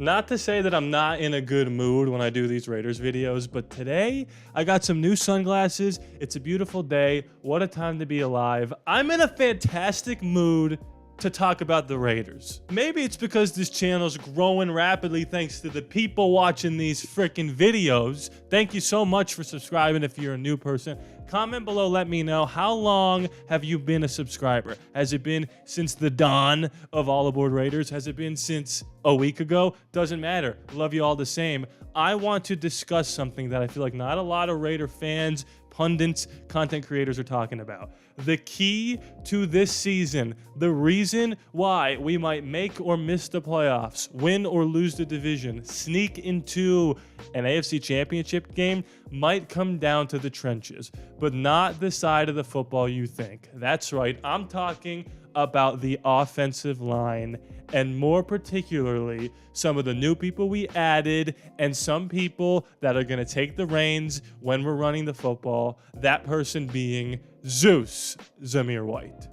Not to say that I'm not in a good mood when I do these Raiders videos, but today I got some new sunglasses. It's a beautiful day. What a time to be alive. I'm in a fantastic mood to talk about the Raiders. Maybe it's because this channel's growing rapidly thanks to the people watching these freaking videos. Thank you so much for subscribing if you're a new person. Comment below, let me know, how long have you been a subscriber? Has it been since the dawn of ALLaBorde Raiders? Has it been since a week ago? Doesn't matter. Love you all the same. I want to discuss something that I feel like not a lot of Raider fans, pundits, content creators are talking about. The key to this season, the reason why we might make or miss the playoffs, win or lose the division, sneak into an AFC championship game, might come down to the trenches, but not the side of the football you think. That's right, I'm talking about the offensive line, and more particularly some of the new people we added and some people that are going to take the reins when we're running the football, that person being Zeus Zamir White.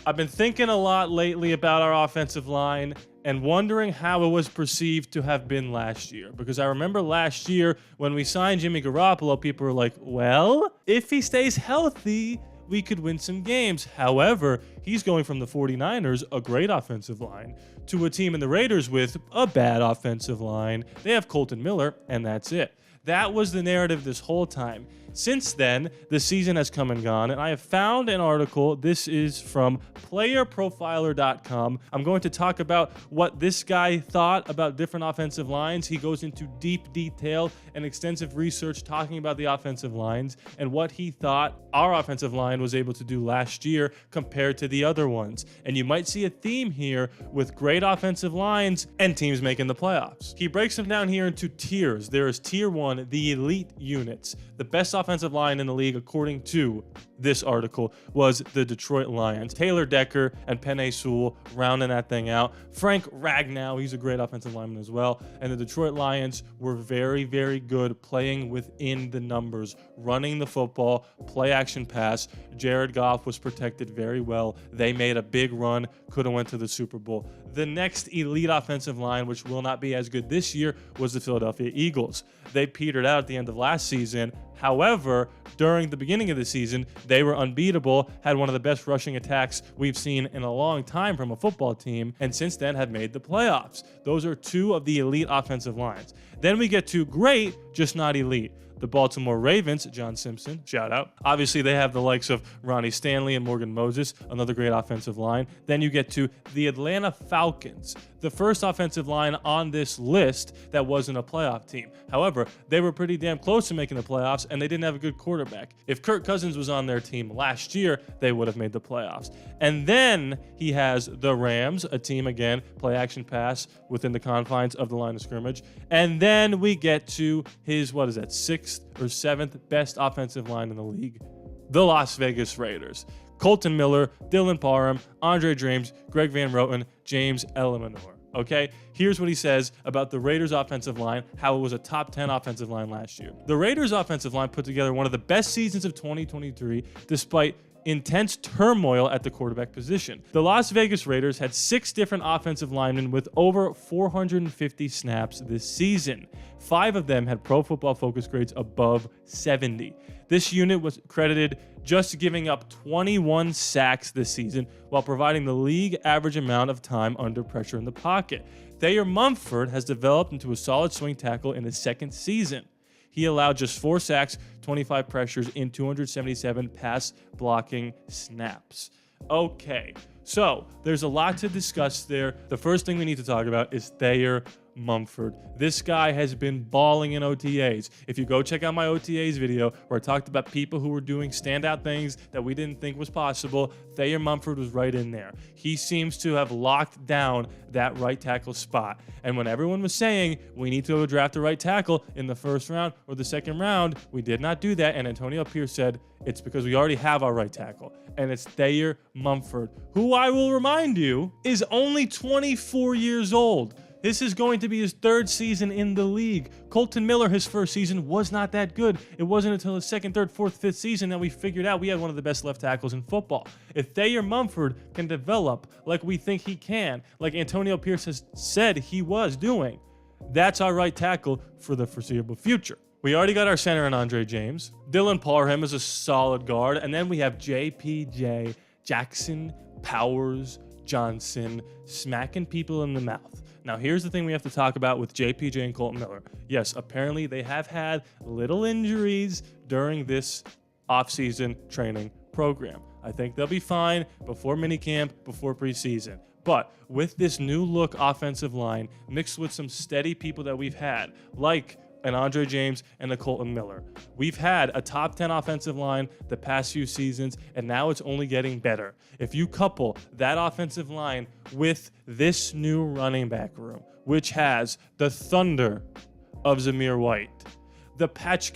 I've been thinking a lot lately about our offensive line and wondering how it was perceived to have been last year. Because I remember last year when we signed Jimmy Garoppolo, people were like, well, if he stays healthy, we could win some games. However, he's going from the 49ers, a great offensive line, to a team in the Raiders with a bad offensive line. They have Kolton Miller, and that's it. That was the narrative this whole time. Since then, the season has come and gone, and I have found an article. This is from playerprofiler.com. I'm going to talk about what this guy thought about different offensive lines. He goes into deep detail and extensive research talking about the offensive lines and what he thought our offensive line was able to do last year compared to the other ones. And you might see a theme here with great offensive lines and teams making the playoffs. He breaks them down here into tiers. There is tier 1, the elite units. The best offensive line in the league, according to this article, was the Detroit Lions. Taylor Decker and Penei Sewell rounding that thing out. Frank Ragnow, he's a great offensive lineman as well. And the Detroit Lions were very, very good playing within the numbers, running the football, play action pass. Jared Goff was protected very well. They made a big run, could have went to the Super Bowl. The next elite offensive line, which will not be as good this year, was the Philadelphia Eagles. They petered out at the end of last season. However, during the beginning of the season, they were unbeatable, had one of the best rushing attacks we've seen in a long time from a football team, and since then have made the playoffs. Those are two of the elite offensive lines. Then we get to great, just not elite. The Baltimore Ravens, John Simpson, shout out. Obviously, they have the likes of Ronnie Stanley and Morgan Moses, another great offensive line. Then you get to the Atlanta Falcons, the first offensive line on this list that wasn't a playoff team. However, they were pretty damn close to making the playoffs, and they didn't have a good quarterback. If Kirk Cousins was on their team last year, they would have made the playoffs. And then he has the Rams, a team, again, play action pass within the confines of the line of scrimmage. And then we get to his, what is that, 6th or 7th best offensive line in the league, the Las Vegas Raiders. Kolton Miller, Dylan Parham, Andre James, Greg Van Roten, James Eleanor. Okay, here's what he says about the Raiders offensive line, how it was a top 10 offensive line last year. The Raiders offensive line put together one of the best seasons of 2023 despite intense turmoil at the quarterback position. The Las Vegas Raiders had 6 different offensive linemen with over 450 snaps this season. 5 of them had Pro Football Focus grades above 70. This unit was credited just giving up 21 sacks this season while providing the league average amount of time under pressure in the pocket. Thayer Mumford has developed into a solid swing tackle in his 2nd season. He allowed just 4 sacks, 25 pressures in 277 pass blocking snaps. Okay, so there's a lot to discuss there. The first thing we need to talk about is Thayer Mumford. This guy has been balling in OTAs. If you go check out my OTAs video where I talked about people who were doing standout things that we didn't think was possible, Thayer Mumford was right in there. He seems to have locked down that right tackle spot. And when everyone was saying we need to go draft a right tackle in the 1st round or the 2nd round, we did not do that. And Antonio Pierce said it's because we already have our right tackle. And it's Thayer Mumford, who I will remind you is only 24 years old. This is going to be his 3rd season in the league. Kolton Miller, his 1st season was not that good. It wasn't until his 2nd, 3rd, 4th, 5th season that we figured out we had one of the best left tackles in football. If Thayer Mumford can develop like we think he can, like Antonio Pierce has said he was doing, That's our right tackle for the foreseeable future. We already got our center in Andre James. Dylan Parham is a solid guard. And then we have JPJ, Jackson Powers Johnson, smacking people in the mouth. Now, here's the thing we have to talk about with JPJ and Colton Miller. Yes, apparently they have had little injuries during this offseason training program. I think they'll be fine before minicamp, before preseason. But with this new look offensive line mixed with some steady people that we've had, like an Andre James and a Colton Miller, we've had a top 10 offensive line the past few seasons, and now it's only getting better. If you couple that offensive line with this new running back room, which has the thunder of Zamir White, the pass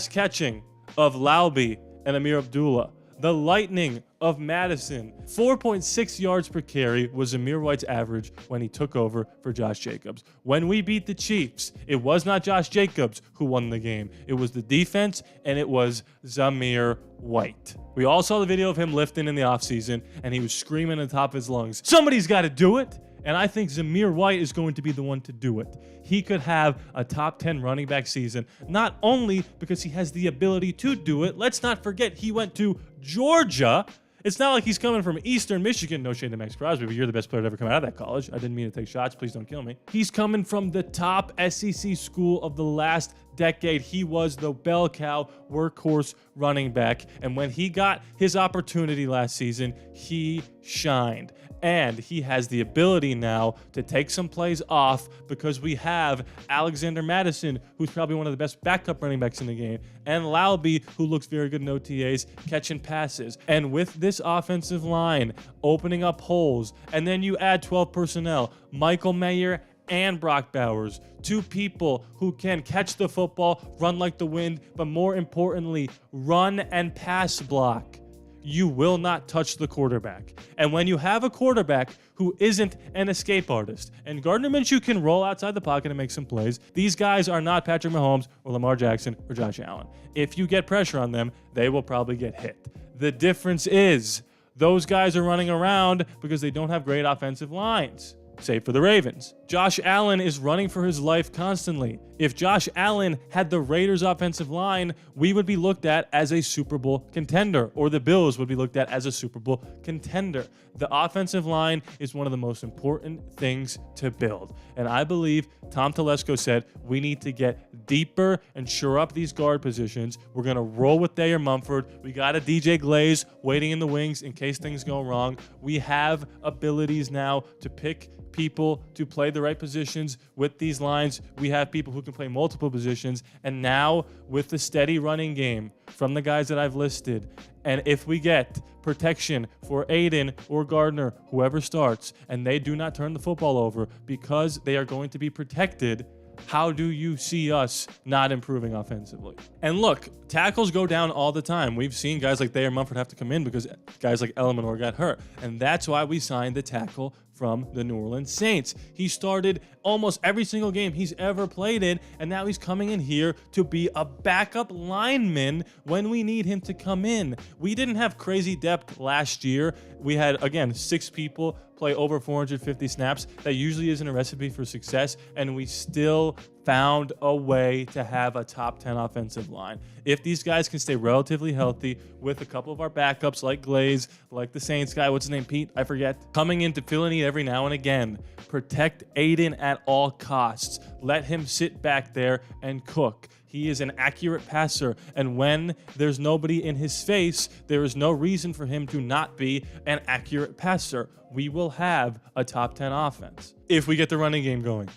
catching of Laube and Amir Abdullah, the lightning of Madison. 4.6 yards per carry was Zamir White's average when he took over for Josh Jacobs. When we beat the Chiefs, it was not Josh Jacobs who won the game. It was the defense, and it was Zamir White. We all saw the video of him lifting in the offseason, and he was screaming at the top of his lungs, "Somebody's got to do it!" And I think Zamir White is going to be the one to do it. He could have a top 10 running back season, not only because he has the ability to do it. Let's not forget he went to Georgia. It's not like he's coming from Eastern Michigan. No shade to Max Crosby, but you're the best player to ever come out of that college. I didn't mean to take shots. Please don't kill me. He's coming from the top SEC school of the last decade. He was the bell cow workhorse running back. And when he got his opportunity last season, he shined. And he has the ability now to take some plays off because we have Alexander Madison, who's probably one of the best backup running backs in the game, and Laube, who looks very good in OTAs, catching passes. And with this offensive line opening up holes, and then you add 12 personnel, Michael Mayer and Brock Bowers, two people who can catch the football, run like the wind, but more importantly, run and pass block. You will not touch the quarterback. And when you have a quarterback who isn't an escape artist, and Gardner Minshew can roll outside the pocket and make some plays, these guys are not Patrick Mahomes or Lamar Jackson or Josh Allen. If you get pressure on them, they will probably get hit. The difference is those guys are running around because they don't have great offensive lines. Save for the Ravens. Josh Allen is running for his life constantly. If Josh Allen had the Raiders' offensive line, we would be looked at as a Super Bowl contender, or the Bills would be looked at as a Super Bowl contender. The offensive line is one of the most important things to build. And I believe Tom Telesco said we need to get deeper and shore up these guard positions. We're going to roll with Thayer Mumford. We got a DJ Glaze waiting in the wings in case things go wrong. We have abilities now to pick people to play the right positions with these lines. We have people who can play multiple positions. And now with the steady running game from the guys that I've listed, and if we get protection for Aiden or Gardner, whoever starts, and they do not turn the football over because they are going to be protected, how do you see us not improving offensively? And look, tackles go down all the time. We've seen guys like Thayer Mumford have to come in because guys like Eleanor got hurt. And that's why we signed the tackle from the New Orleans Saints. He started almost every single game he's ever played in, and now he's coming in here to be a backup lineman when we need him to come in. We didn't have crazy depth last year. We had, again, 6 people play over 450 snaps. That usually isn't a recipe for success, and we still found a way to have a top 10 offensive line. If these guys can stay relatively healthy with a couple of our backups like Glaze, like the Saints guy, what's his name, Pete? I forget. Coming in to fill in every now and again. Protect Aiden at all costs. Let him sit back there and cook. He is an accurate passer, and when there's nobody in his face, there is no reason for him to not be an accurate passer. We will have a top 10 offense if we get the running game going.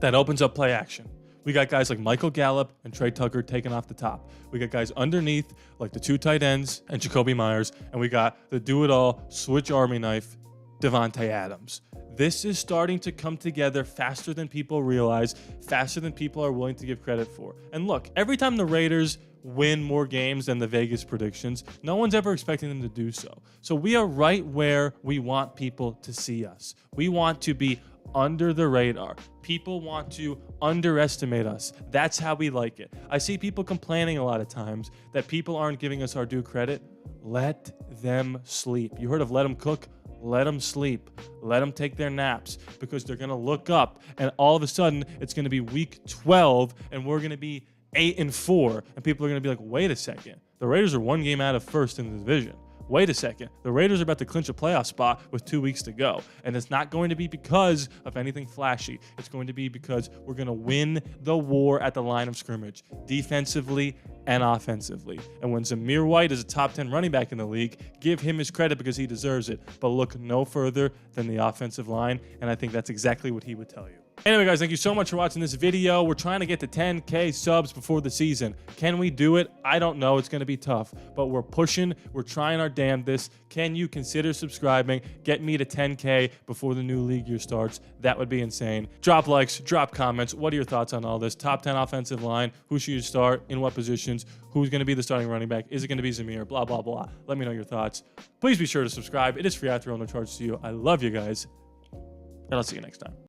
That opens up play action. We got guys like Michael Gallup and Trey Tucker taken off the top. We got guys underneath like the 2 tight ends and Jacoby Myers, and we got the do-it-all switch army knife, Devontae Adams. This is starting to come together faster than people realize, faster than people are willing to give credit for. And look, every time the Raiders win more games than the Vegas predictions, no one's ever expecting them to do so. So we are right where we want people to see us. We want to be under the radar. People want to underestimate us. That's how we like it. I see people complaining a lot of times that people aren't giving us our due credit. Let them sleep. You heard of let them cook? let them sleep. Let them take their naps, because they're going to look up and all of a sudden it's going to be week 12 and we're going to be 8-4. And people are going to be like, wait a second. The Raiders are 1 game out of first in the division. Wait a second. The Raiders are about to clinch a playoff spot with 2 weeks to go. And it's not going to be because of anything flashy. It's going to be because we're going to win the war at the line of scrimmage, defensively and offensively. And when Zamir White is a top 10 running back in the league, give him his credit because he deserves it. But look no further than the offensive line. And I think that's exactly what he would tell you. Anyway, guys, thank you so much for watching this video. We're trying to get to 10K subs before the season. Can we do it? I don't know. It's going to be tough, but we're pushing. We're trying our damnedest. Can you consider subscribing? Get me to 10K before the new league year starts. That would be insane. Drop likes, drop comments. What are your thoughts on all this? Top 10 offensive line. Who should you start? In what positions? Who's going to be the starting running back? Is it going to be Zamir? Blah, blah, blah. Let me know your thoughts. Please be sure to subscribe. It is free after all, no charge to you. I love you guys, and I'll see you next time.